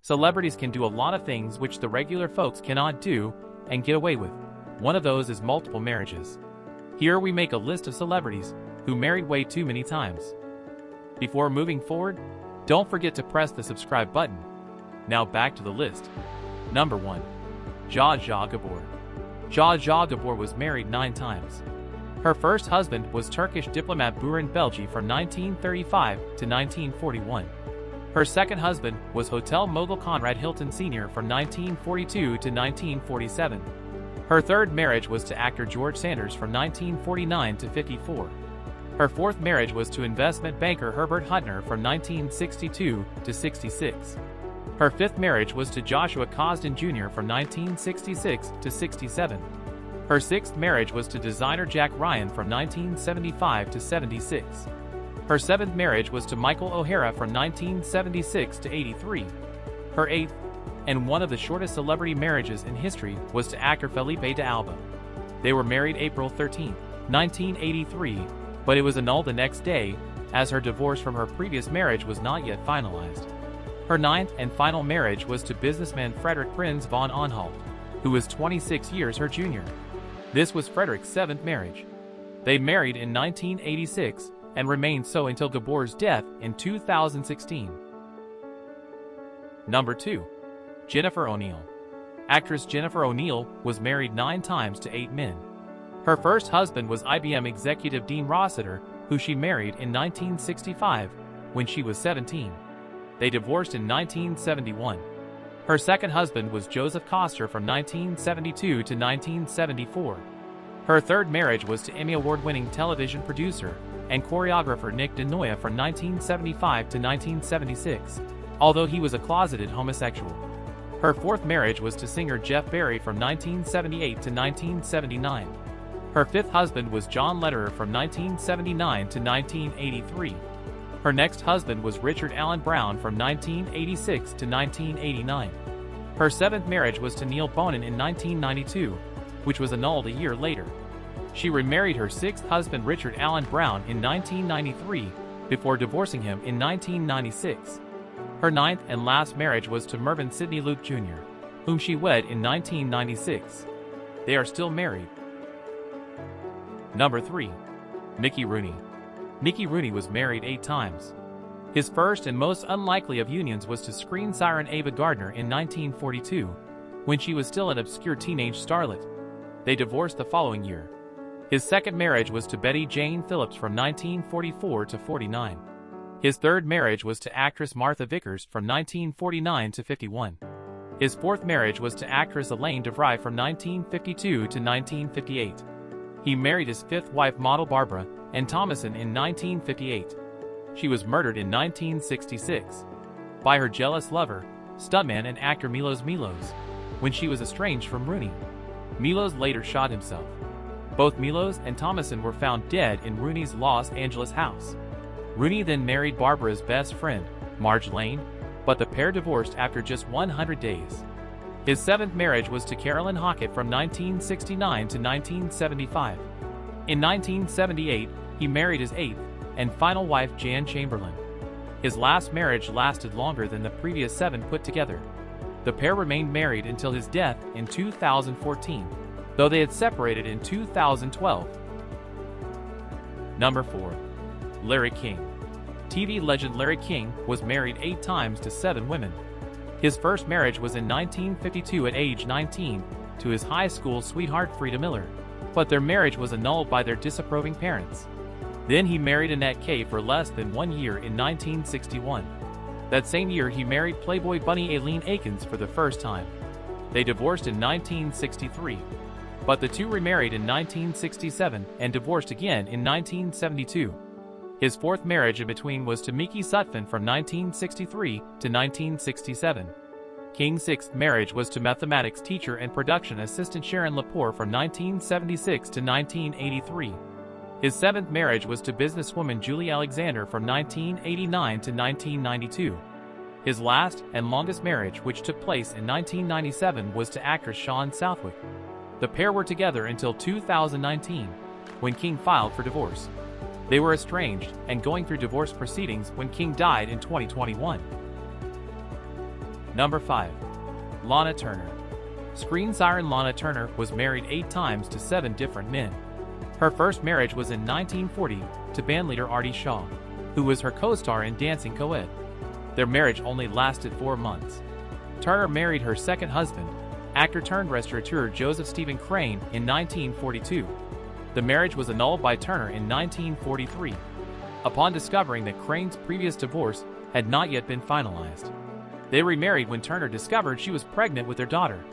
Celebrities can do a lot of things which the regular folks cannot do and get away with. One of those is multiple marriages. Here we make a list of celebrities who married way too many times. Before moving forward, don't forget to press the subscribe button. Now back to the list. Number 1. JaJa Gabor. JaJa Gabor was married 9 times. Her first husband was Turkish diplomat Burhan Belci from 1935 to 1941. Her second husband was hotel mogul Conrad Hilton Sr. from 1942 to 1947. Her third marriage was to actor George Sanders from 1949 to 54. Her fourth marriage was to investment banker Herbert Huttner from 1962 to 66. Her fifth marriage was to Joshua Cosden Jr. from 1966 to 67. Her sixth marriage was to designer Jack Ryan from 1975 to 76. Her seventh marriage was to Michael O'Hara from 1976 to 83. Her eighth, and one of the shortest celebrity marriages in history, was to actor Felipe de Alba. They were married April 13, 1983, but it was annulled the next day, as her divorce from her previous marriage was not yet finalized. Her ninth and final marriage was to businessman Frederick Prinz von Anhalt, who was 26 years her junior. This was Frederick's seventh marriage. They married in 1986 and remained so until Gabor's death in 2016. Number 2. Jennifer ONeal. Actress Jennifer ONeal was married 9 times to 8 men. Her first husband was IBM executive Dean Rossiter, who she married in 1965 when she was 17. They divorced in 1971. Her second husband was Joseph Koster from 1972 to 1974. Her third marriage was to Emmy Award-winning television producer and choreographer Nick DeNoia from 1975 to 1976, although he was a closeted homosexual. Her fourth marriage was to singer Jeff Barry from 1978 to 1979. Her fifth husband was John Lederer from 1979 to 1983. Her next husband was Richard Allen Brown from 1986 to 1989. Her seventh marriage was to Neil Bonin in 1992, which was annulled a year later. She remarried her sixth husband Richard Allen Brown in 1993, before divorcing him in 1996. Her ninth and last marriage was to Mervyn Sidney Luke Jr., whom she wed in 1996. They are still married. Number 3. Mickey Rooney. Mickey Rooney was married 8 times. His first and most unlikely of unions was to screen siren Ava Gardner in 1942, when she was still an obscure teenage starlet. They divorced the following year. His second marriage was to Betty Jane Phillips from 1944 to 49. His third marriage was to actress Martha Vickers from 1949 to 51. His fourth marriage was to actress Elaine DeVry from 1952 to 1958. He married his fifth wife model Barbara Ann Thomason in 1958. She was murdered in 1966 by her jealous lover, stuntman and actor Milos Milos, when she was estranged from Rooney. Milos later shot himself. Both Milos and Thomason were found dead in Rooney's Los Angeles house. Rooney then married Barbara's best friend, Marge Lane, but the pair divorced after just 100 days. His seventh marriage was to Carolyn Hockett from 1969 to 1975. In 1978, he married his eighth and final wife Jan Chamberlain. His last marriage lasted longer than the previous 7 put together. The pair remained married until his death in 2014, though they had separated in 2012. Number 4. Larry King. TV legend Larry King was married 8 times to 7 women. His first marriage was in 1952 at age 19 to his high school sweetheart Frida Miller, but their marriage was annulled by their disapproving parents. Then he married Annette K for less than 1 year in 1961. That same year he married Playboy bunny Aileen Akins for the first time. They divorced in 1963, but the two remarried in 1967 and divorced again in 1972. His fourth marriage in between was to Miki Sutphin from 1963 to 1967. King's sixth marriage was to mathematics teacher and production assistant Sharon Lepore from 1976 to 1983. His seventh marriage was to businesswoman Julie Alexander from 1989 to 1992. His last and longest marriage, which took place in 1997, was to actress Shawn Southwick. The pair were together until 2019, when King filed for divorce. They were estranged and going through divorce proceedings when King died in 2021. Number 5. Lana Turner. Screen siren Lana Turner was married 8 times to 7 different men. Her first marriage was in 1940 to bandleader Artie Shaw, who was her co-star in Dancing Co-ed. Their marriage only lasted 4 months. Turner married her second husband, actor-turned-restaurateur Joseph Stephen Crane, in 1942. The marriage was annulled by Turner in 1943, upon discovering that Crane's previous divorce had not yet been finalized. They remarried when Turner discovered she was pregnant with their daughter,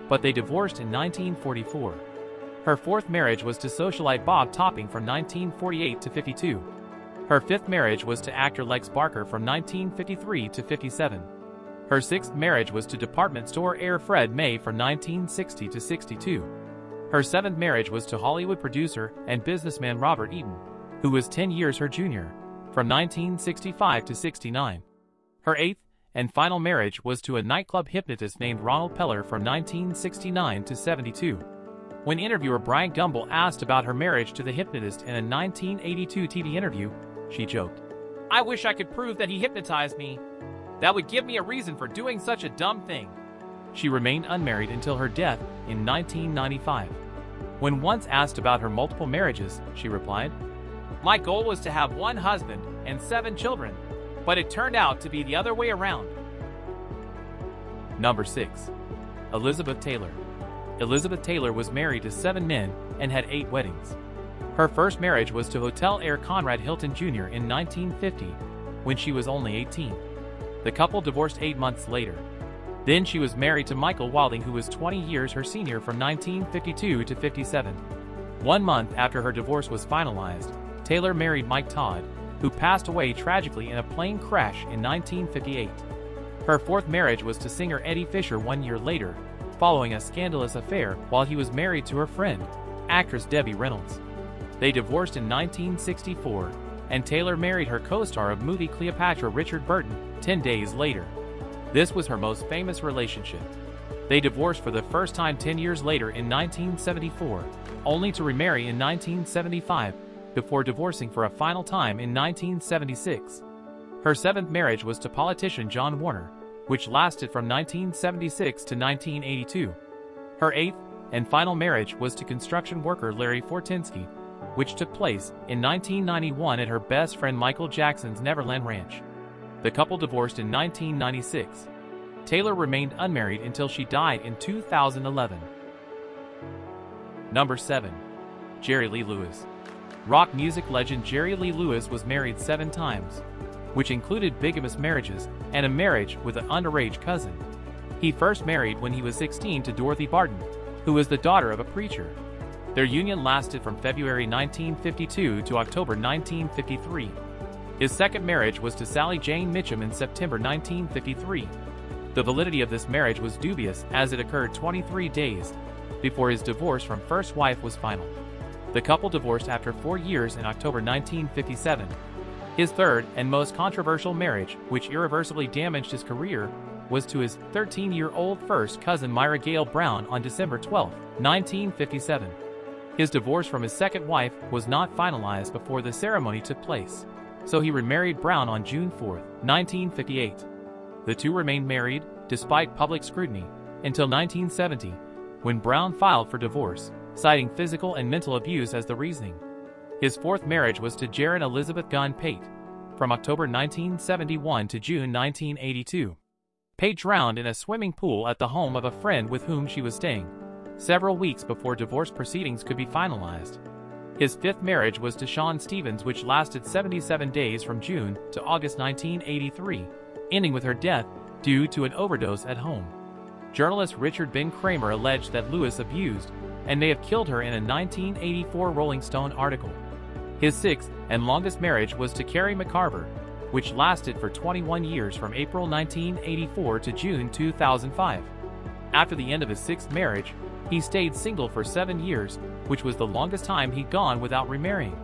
but they divorced in 1944. Her fourth marriage was to socialite Bob Topping from 1948 to 52. Her fifth marriage was to actor Lex Barker from 1953 to 57. Her sixth marriage was to department store heir Fred May from 1960 to 62. Her seventh marriage was to Hollywood producer and businessman Robert Eaton, who was 10 years her junior, from 1965 to 69. Her eighth and final marriage was to a nightclub hypnotist named Ronald Peller from 1969 to 72. When interviewer Brian Gumbel asked about her marriage to the hypnotist in a 1982 TV interview, she joked, "I wish I could prove that he hypnotized me. That would give me a reason for doing such a dumb thing." She remained unmarried until her death in 1995. When once asked about her multiple marriages, she replied, "My goal was to have one husband and 7 children, but it turned out to be the other way around." Number 6. Elizabeth Taylor. Elizabeth Taylor was married to 7 men and had 8 weddings. Her first marriage was to hotel heir Conrad Hilton Jr. in 1950, when she was only 18. The couple divorced 8 months later. Then she was married to Michael Wilding, who was 20 years her senior from 1952 to 57. 1 month after her divorce was finalized, Taylor married Mike Todd, who passed away tragically in a plane crash in 1958. Her fourth marriage was to singer Eddie Fisher 1 year later, following a scandalous affair while he was married to her friend, actress Debbie Reynolds. They divorced in 1964, and Taylor married her co-star of movie Cleopatra Richard Burton 10 days later. This was her most famous relationship. They divorced for the first time 10 years later in 1974, only to remarry in 1975, before divorcing for a final time in 1976. Her seventh marriage was to politician John Warner, which lasted from 1976 to 1982. Her eighth and final marriage was to construction worker Larry Fortinsky, which took place in 1991 at her best friend Michael Jackson's Neverland Ranch. The couple divorced in 1996. Taylor remained unmarried until she died in 2011. Number 7. Jerry Lee Lewis. Rock music legend Jerry Lee Lewis was married 7 times, which included bigamous marriages and a marriage with an underage cousin. He first married when he was 16 to Dorothy Barton, who was the daughter of a preacher. Their union lasted from February 1952 to October 1953. His second marriage was to Sally Jane Mitchum in September 1953. The validity of this marriage was dubious, as it occurred 23 days before his divorce from first wife was final. The couple divorced after 4 years in October 1957. His third and most controversial marriage, which irreversibly damaged his career, was to his 13-year-old first cousin Myra Gale Brown on December 12, 1957. His divorce from his second wife was not finalized before the ceremony took place, so he remarried Brown on June 4, 1958. The two remained married, despite public scrutiny, until 1970, when Brown filed for divorce, citing physical and mental abuse as the reasoning. His fourth marriage was to Jaron Elizabeth Gunn Pate, from October 1971 to June 1982. Pate drowned in a swimming pool at the home of a friend with whom she was staying, several weeks before divorce proceedings could be finalized. His fifth marriage was to Sean Stevens, which lasted 77 days from June to August 1983, ending with her death due to an overdose at home. Journalist Richard Ben Kramer alleged that Lewis abused and may have killed her in a 1984 Rolling Stone article. His sixth and longest marriage was to Carrie McCarver, which lasted for 21 years from April 1984 to June 2005. After the end of his sixth marriage, he stayed single for 7 years, which was the longest time he'd gone without remarrying.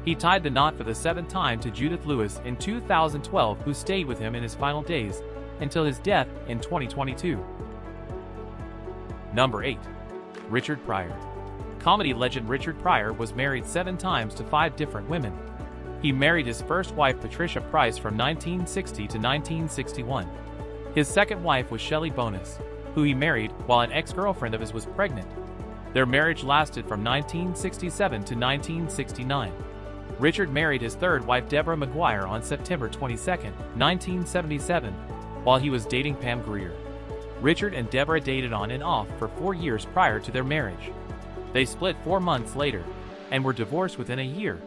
He tied the knot for the 7th time to Judith Lewis in 2012, who stayed with him in his final days until his death in 2022. Number 8. Richard Pryor. Comedy legend Richard Pryor was married 7 times to 5 different women. He married his first wife Patricia Price from 1960 to 1961. His second wife was Shelley Bonus, who he married while an ex-girlfriend of his was pregnant. Their marriage lasted from 1967 to 1969. Richard married his third wife Deborah McGuire on September 22, 1977, while he was dating Pam Grier. Richard and Deborah dated on and off for 4 years prior to their marriage. They split 4 months later and were divorced within a year.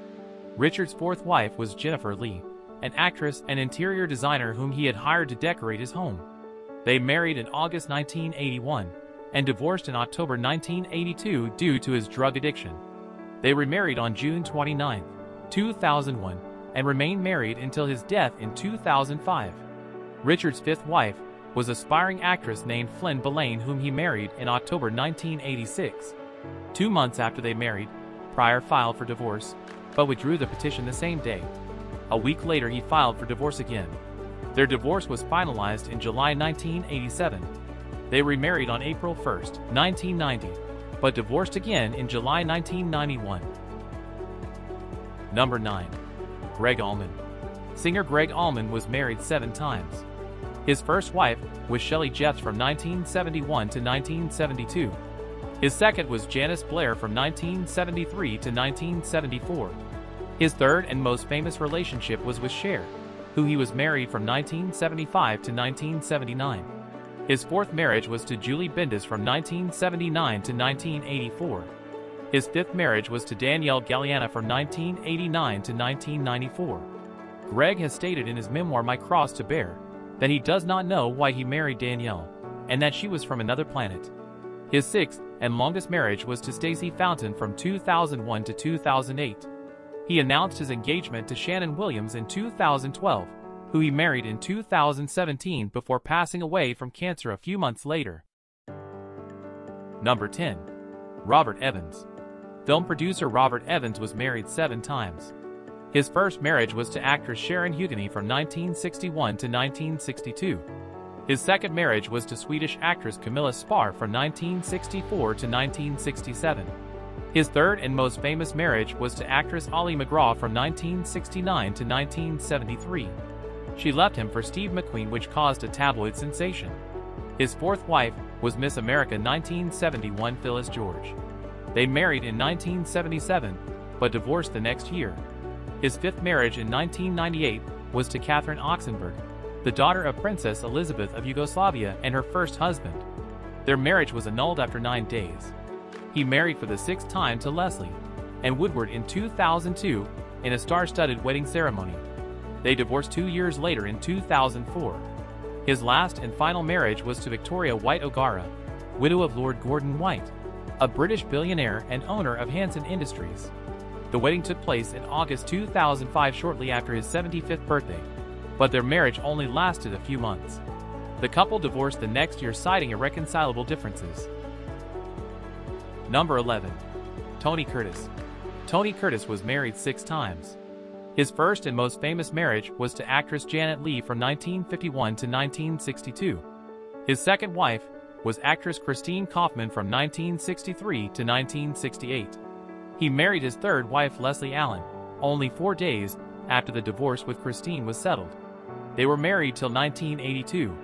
Richard's fourth wife was Jennifer Lee, an actress and interior designer whom he had hired to decorate his home. They married in August 1981 and divorced in October 1982 due to his drug addiction. They remarried on June 29, 2001, and remained married until his death in 2005. Richard's fifth wife was aspiring actress named Flynn Belaine, whom he married in October 1986. 2 months after they married, Pryor filed for divorce, but withdrew the petition the same day. A week later he filed for divorce again. Their divorce was finalized in July 1987. They remarried on April 1, 1990, but divorced again in July 1991. Number 9. Gregg Allman. Singer Gregg Allman was married 7 times. His first wife was Shelley Jeffs from 1971 to 1972. His second was Janice Blair from 1973 to 1974. His third and most famous relationship was with Cher, who he was married from 1975 to 1979. His fourth marriage was to Julie Bendis from 1979 to 1984. His fifth marriage was to Danielle Galliana from 1989 to 1994. Gregg has stated in his memoir My Cross to Bear that he does not know why he married Danielle, and that she was from another planet. His sixth and longest marriage was to Stacey Fountain from 2001 to 2008. He announced his engagement to Shannon Williams in 2012, who he married in 2017 before passing away from cancer a few months later. Number 10. Robert Evans. Film producer Robert Evans was married 7 times. His first marriage was to actress Sharon Hugany from 1961 to 1962. His second marriage was to Swedish actress Camilla Spar from 1964 to 1967. His third and most famous marriage was to actress Ollie McGraw from 1969 to 1973. She left him for Steve McQueen, which caused a tabloid sensation. His fourth wife was Miss America 1971 Phyllis George. They married in 1977, but divorced the next year. His fifth marriage in 1998 was to Catherine Oxenberg, the daughter of Princess Elizabeth of Yugoslavia and her first husband. Their marriage was annulled after 9 days. He married for the 6th time to Leslie and Woodward in 2002 in a star-studded wedding ceremony. They divorced 2 years later in 2004. His last and final marriage was to Victoria White O'Gara, widow of Lord Gordon White, a British billionaire and owner of Hanson Industries. The wedding took place in August 2005, shortly after his 75th birthday, but their marriage only lasted a few months. The couple divorced the next year, citing irreconcilable differences. Number 11. Tony Curtis. Tony Curtis was married 6 times. His first and most famous marriage was to actress Janet Leigh from 1951 to 1962. His second wife was actress Christine Kaufman from 1963 to 1968. He married his third wife Leslie Allen only 4 days after the divorce with Christine was settled. They were married till 1982.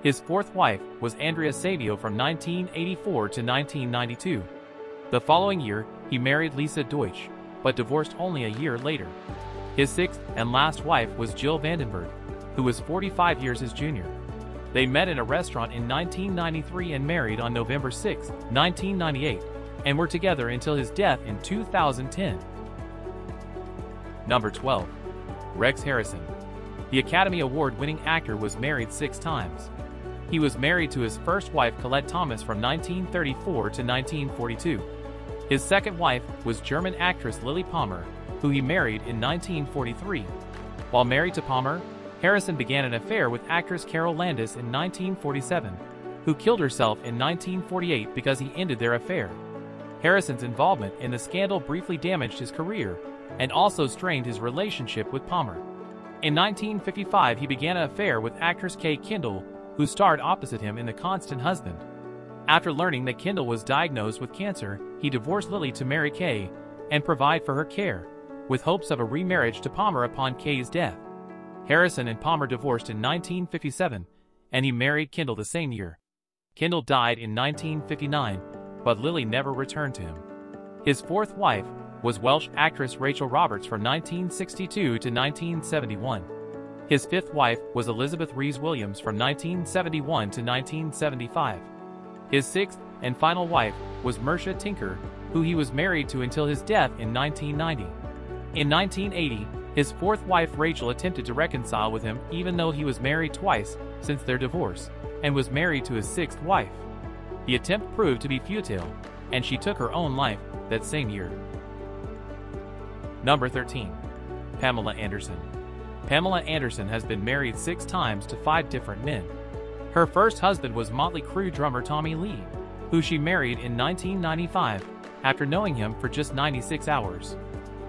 His fourth wife was Andrea Savio from 1984 to 1992. The following year, he married Lisa Deutsch, but divorced only a year later. His sixth and last wife was Jill Vandenberg, who was 45 years his junior. They met in a restaurant in 1993 and married on November 6, 1998, and were together until his death in 2010. Number 12. Rex Harrison. The Academy Award-winning actor was married 6 times. He was married to his first wife Colette Thomas from 1934 to 1942. His second wife was German actress Lily Palmer, who he married in 1943. While married to Palmer, Harrison began an affair with actress Carol Landis in 1947, who killed herself in 1948 because he ended their affair. Harrison's involvement in the scandal briefly damaged his career and also strained his relationship with Palmer. In 1955, he began an affair with actress Kay Kendall, who starred opposite him in The Constant Husband. After learning that Kendall was diagnosed with cancer, he divorced Lily to marry Kay and provide for her care, with hopes of a remarriage to Palmer upon Kay's death. Harrison and Palmer divorced in 1957, and he married Kendall the same year. Kendall died in 1959, but Lily never returned to him. His fourth wife was Welsh actress Rachel Roberts from 1962 to 1971. His fifth wife was Elizabeth Rees Williams from 1971 to 1975. His sixth and final wife was Marcia Tinker, who he was married to until his death in 1990. In 1980, his fourth wife Rachel attempted to reconcile with him even though he was married twice since their divorce, and was married to his sixth wife. The attempt proved to be futile, and she took her own life that same year. Number 13. Pamela Anderson. Pamela Anderson has been married 6 times to 5 different men. Her first husband was Motley Crue drummer Tommy Lee, who she married in 1995 after knowing him for just 96 hours.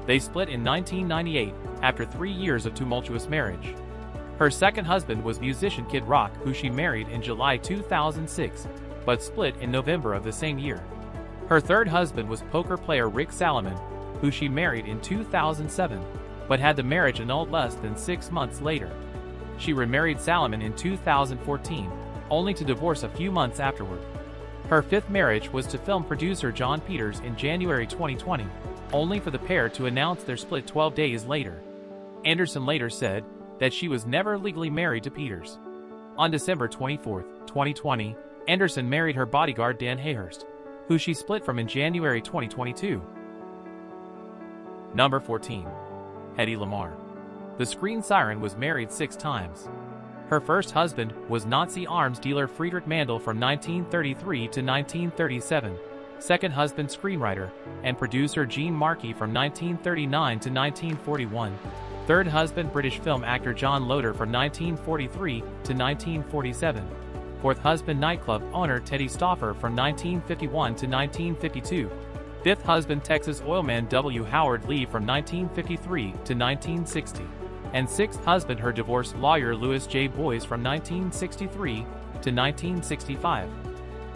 They split in 1998 after 3 years of tumultuous marriage. Her second husband was musician Kid Rock, who she married in July 2006, but split in November of the same year. Her third husband was poker player Rick Salomon, who she married in 2007, but had the marriage annulled less than 6 months later. She remarried Salomon in 2014, only to divorce a few months afterward. Her fifth marriage was to film producer John Peters in January 2020, only for the pair to announce their split 12 days later. Anderson later said that she was never legally married to Peters. On December 24, 2020, Anderson married her bodyguard Dan Hayhurst, who she split from in January 2022. Number 14. Hedy Lamarr. The screen siren was married 6 times. Her first husband was Nazi arms dealer Friedrich Mandel from 1933 to 1937, second husband screenwriter and producer Gene Markey from 1939 to 1941, third husband British film actor John Loder from 1943 to 1947, fourth husband nightclub owner Teddy Stauffer from 1951 to 1952, fifth husband Texas oilman W. Howard Lee from 1953 to 1960, and sixth husband her divorce lawyer Louis J. Boyce from 1963 to 1965.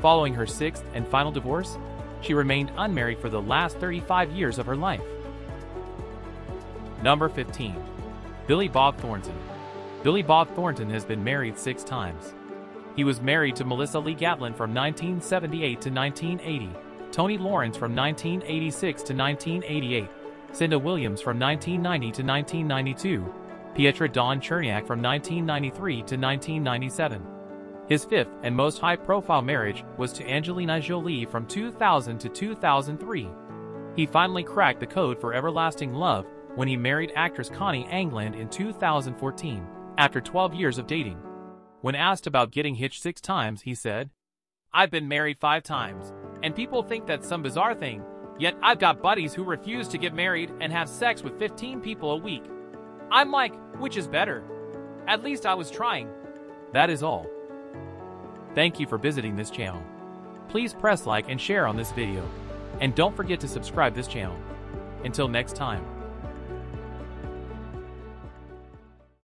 Following her sixth and final divorce, she remained unmarried for the last 35 years of her life. Number 15. Billy Bob Thornton. Billy Bob Thornton has been married 6 times. He was married to Melissa Lee Gatlin from 1978 to 1980, Tony Lawrence from 1986 to 1988, Cinda Williams from 1990 to 1992, Pietra Dawn Cherniak from 1993 to 1997. His fifth and most high-profile marriage was to Angelina Jolie from 2000 to 2003. He finally cracked the code for everlasting love when he married actress Connie Angland in 2014, after 12 years of dating. When asked about getting hitched 6 times, he said, "I've been married 5 times, and people think that's some bizarre thing, yet I've got buddies who refuse to get married and have sex with 15 people a week. I'm like, which is better? At least I was trying." That is all. Thank you for visiting this channel. Please press like and share on this video. And don't forget to subscribe this channel. Until next time.